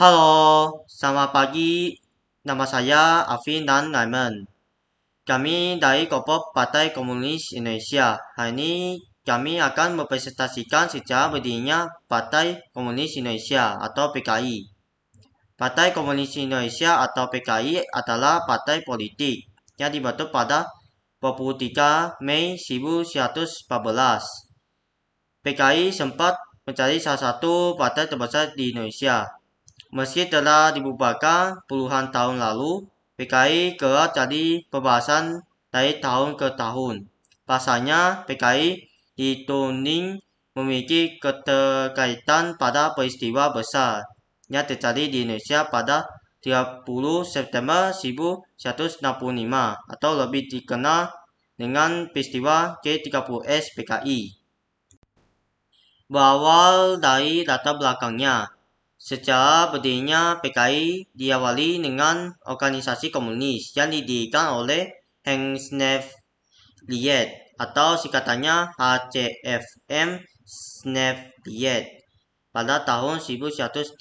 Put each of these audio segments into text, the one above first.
Halo, selamat pagi. Nama saya Alvin dan Raymond. Kami dari Kelompok Partai Komunis Indonesia. Hari ini kami akan mempresentasikan sejarah berdirinya Partai Komunis Indonesia atau PKI. Partai Komunis Indonesia atau PKI adalah partai politik yang dibentuk pada 23 Mei 1914. PKI sempat menjadi salah satu partai terbesar di Indonesia. Meski telah dibubarkan puluhan tahun lalu, PKI kerap jadi pembahasan dari tahun ke tahun. Pasalnya, PKI dituding memiliki keterkaitan pada peristiwa besar yang terjadi di Indonesia pada 30 September 1965 atau lebih dikenal dengan peristiwa G30S PKI. Berawal dari latar belakangnya, secara berdirinya PKI diawali dengan organisasi komunis yang didirikan oleh Heinz-Snevliet atau singkatannya HCFM Snevliet pada tahun 1913.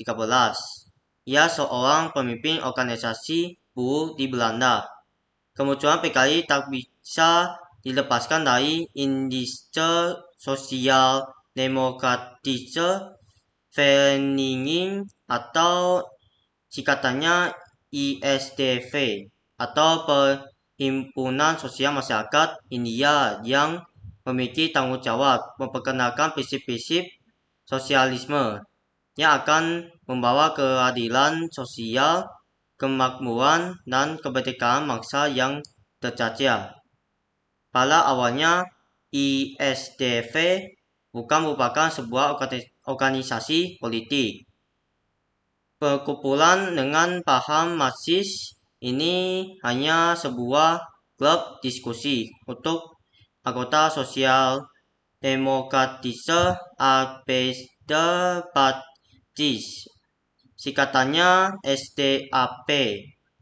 Ia seorang pemimpin organisasi buruh di Belanda. Kemunculan PKI tak bisa dilepaskan dari Indische Sosial Demokratische Vereniging atau singkatannya ISDV atau Perhimpunan Sosial Masyarakat India yang memiliki tanggung jawab memperkenalkan prinsip-prinsip sosialisme yang akan membawa keadilan sosial, kemakmuran, dan kemerdekaan bangsa yang terjajah. Pada awalnya, ISDV bukan merupakan sebuah organisasi politik. Perkumpulan dengan paham Marxis ini hanya sebuah klub diskusi untuk anggota sosial Demokratische Arbeiderparties, singkatannya SDAP,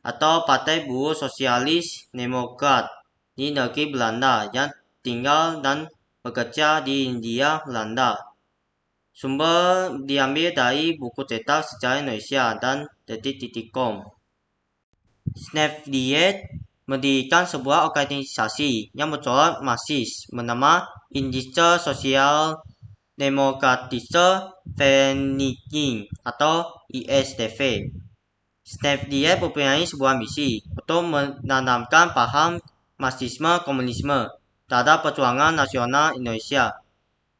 atau Partai Buruh Sosialis Demokrat di negeri Belanda yang tinggal dan bekerja di Hindia Belanda. Sumber diambil dari buku cetak sejarah Indonesia dan detik.com. Snevliet mendirikan sebuah organisasi yang bercorak Marxis bernama Indische Sosial Demokratische Vereniging atau ISDV. Snevliet mempunyai sebuah misi untuk menanamkan paham Marxisme komunisme terhadap perjuangan nasional Indonesia.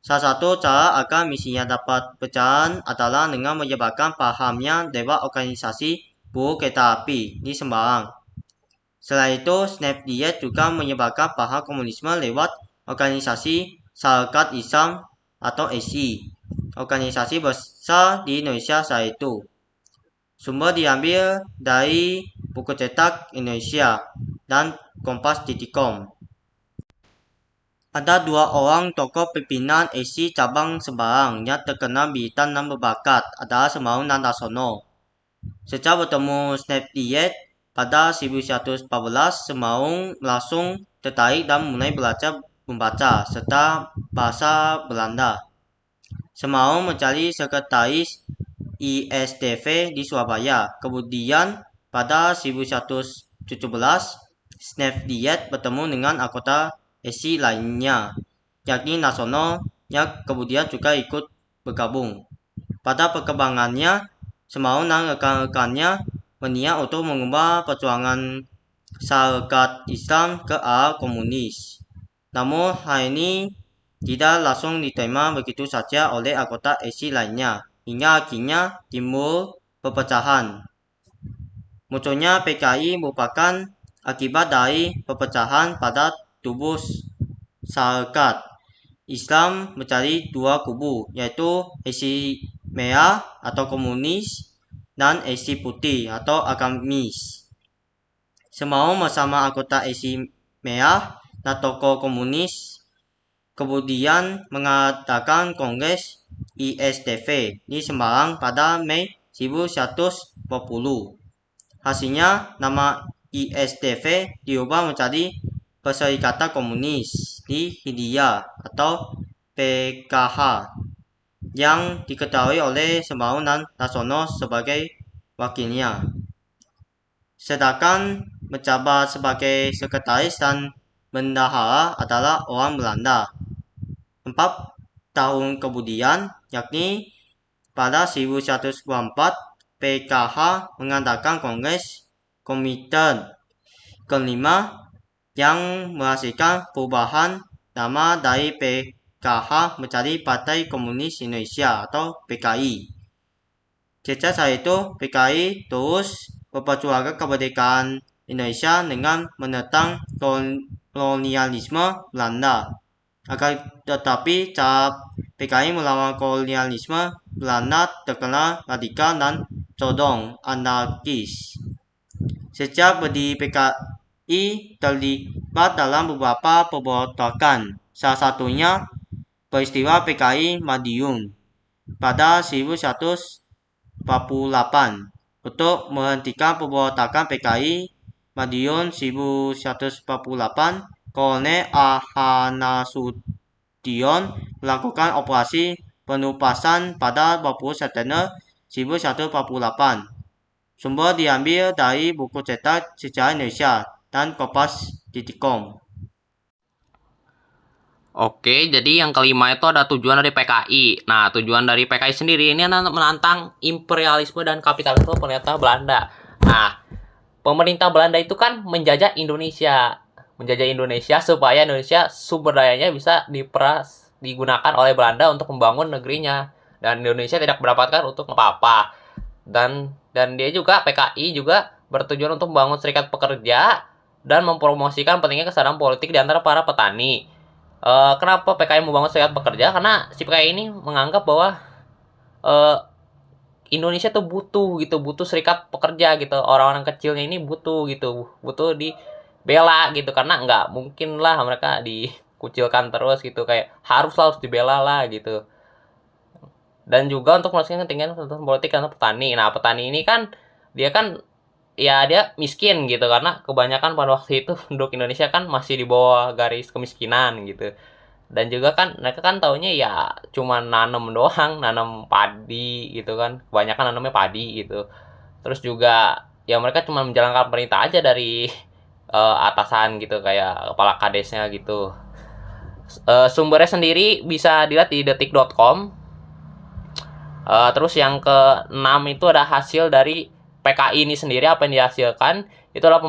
Salah satu cara agar misinya dapat berjalan adalah dengan menyebarkan pahamnya lewat organisasi buruh kereta api di Semarang. Selain itu, Snevliet juga menyebarkan paham komunisme lewat organisasi Sarekat Islam atau SI, organisasi besar di Indonesia saat itu. Sumber diambil dari buku cetak Indonesia dan kompas.com. Ada dua orang tokoh pimpinan SI cabang Semarang yang terkenal militan dan berbakat adalah Semarang dan Laksono. Sejak bertemu Snevliet pada 1914, Semarang langsung tertarik dan mulai belajar membaca serta bahasa Belanda. Semarang menjadi sekretaris ISDV di Surabaya. Kemudian pada 1917, Snevliet bertemu dengan anggota SI lainnya, yakni Laksono yang kemudian juga ikut bergabung. Pada perkembangannya, Semarang dan rekan-rekannya berniat untuk mengubah perjuangan Sarekat Islam ke arah komunis. Namun hal ini tidak langsung diterima begitu saja oleh anggota SI lainnya, hingga akhirnya timbul perpecahan. Munculnya PKI merupakan akibat dari perpecahan pada tubuh Sarekat Islam menjadi dua kubu, yaitu SI Merah atau komunis dan SI Putih atau agamis. Semarang bersama anggota SI Merah dan tokoh komunis kemudian mengadakan Kongres ISDV di Semarang pada Mei 1920. Hasilnya, nama ISDV diubah menjadi Perserikatan Komunis di Hindia atau PKH yang diketahui oleh Semarang dan Laksono sebagai wakilnya. Sedangkan menjabat sebagai sekretaris dan bendahara adalah orang Belanda. 4 tahun kemudian, yakni pada 1124, PKH mengadakan Kongres Komintern kelima yang menghasilkan perubahan nama dari PKH menjadi Partai Komunis Indonesia atau PKI. Sejak saat itu, PKI terus memperjuangkan kemerdekaan Indonesia dengan menentang kolonialisme Belanda. Akan tetapi, cara PKI melawan kolonialisme Belanda terkenal radikal dan condong anarkis. Sejak berdiri PKI terlibat dalam beberapa pemberontakan, salah satunya peristiwa PKI Madiun pada 1148. Untuk menghentikan pemberontakan PKI Madiun 1148, Kolonel Ahanasution melakukan operasi penumpasan pada 20 September 1148. Sumber diambil dari buku cetak sejarah Indonesia dan Kompas.com. Oke, jadi yang kelima itu ada tujuan dari PKI. Nah, tujuan dari PKI sendiri ini adalah menantang imperialisme dan kapitalisme pemerintah Belanda. Nah, pemerintah Belanda itu kan menjajah Indonesia supaya Indonesia sumber dayanya bisa digunakan oleh Belanda untuk membangun negerinya, dan Indonesia tidak mendapatkan untuk apa-apa. Dan dia juga PKI juga bertujuan untuk membangun serikat pekerja dan mempromosikan pentingnya kesadaran politik di antara para petani. Kenapa PKI membangun serikat pekerja? Karena si PKI ini menganggap bahwa Indonesia tuh butuh serikat pekerja gitu. Orang-orang kecilnya ini butuh dibela gitu, karena nggak mungkin lah mereka dikucilkan terus gitu, kayak harus dibela lah gitu. Dan juga untuk melaksanakan kepentingan politik karena petani. Nah, petani ini kan dia miskin gitu, karena kebanyakan pada waktu itu penduduk Indonesia kan masih di bawah garis kemiskinan gitu. Dan juga kan mereka kan taunya ya cuma nanam doang, nanam padi gitu kan, kebanyakan nanamnya padi gitu. Terus juga ya mereka cuma menjalankan perintah aja dari atasan gitu, kayak kepala kadesnya gitu. Sumbernya sendiri bisa dilihat di detik.com. Terus yang ke-6 itu ada hasil dari PKI ini sendiri. Apa yang dihasilkan itu adalah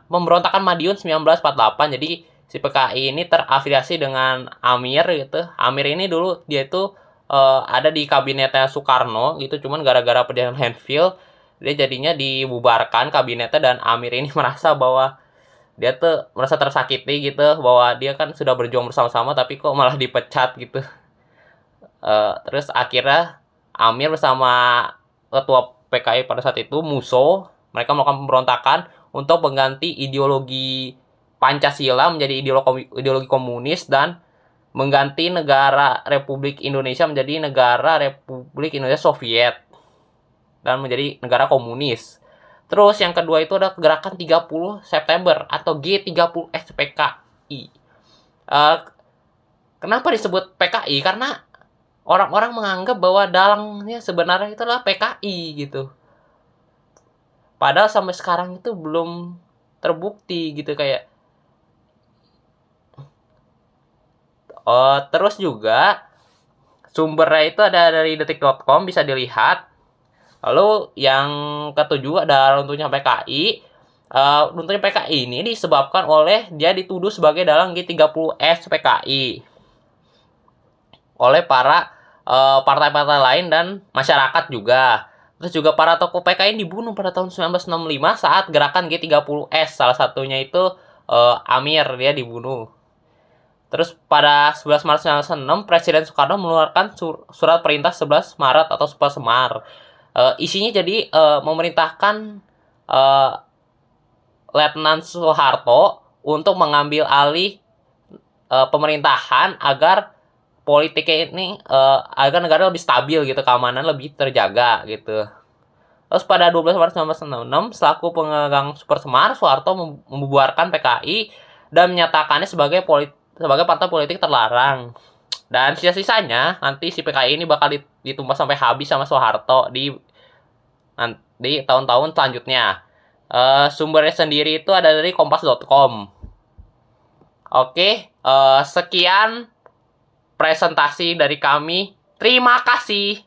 pemberontakan Madiun 1948. Jadi si PKI ini terafiliasi dengan Amir gitu. Amir ini dulu dia itu ada di kabinetnya Soekarno gitu, cuman gara-gara perjanjian Handfield dia jadinya dibubarkan kabinetnya, dan Amir ini merasa bahwa dia tuh merasa tersakiti gitu, bahwa dia kan sudah berjuang bersama-sama tapi kok malah dipecat gitu. Terus akhirnya Amir bersama ketua PKI pada saat itu, Musso, mereka melakukan pemberontakan untuk mengganti ideologi Pancasila menjadi ideologi komunis, dan mengganti negara Republik Indonesia menjadi negara Republik Indonesia Soviet, dan menjadi negara komunis. Terus yang kedua itu ada gerakan 30 September atau G30S PKI. Kenapa disebut PKI? Karena orang-orang menganggap bahwa dalangnya sebenarnya itu adalah PKI gitu. Padahal sampai sekarang itu belum terbukti gitu kayak. Terus juga sumbernya itu ada dari detik.com, bisa dilihat. Lalu yang ketujuh ada runtuhnya PKI. Runtuhnya PKI ini disebabkan oleh dia dituduh sebagai dalang G30S PKI oleh para partai-partai lain dan masyarakat juga. Terus juga para tokoh PKI dibunuh pada tahun 1965 saat gerakan G30S. Salah satunya itu Amir, dia dibunuh. Terus pada 11 Maret 1996 Presiden Soekarno mengeluarkan surat perintah 11 Maret atau Super Semar. Isinya jadi memerintahkan Letnan Soeharto untuk mengambil alih pemerintahan agar politiknya ini agar negara lebih stabil gitu, keamanan lebih terjaga gitu. Terus pada 12 Maret 1996 selaku pemegang Super Semar, Soeharto membubarkan PKI dan menyatakannya sebagai partai politik terlarang. Dan sisa-sisanya nanti si PKI ini bakal ditumpas sampai habis sama Soeharto di tahun-tahun selanjutnya. Sumbernya sendiri itu ada dari kompas.com. Oke, sekian presentasi dari kami. Terima kasih.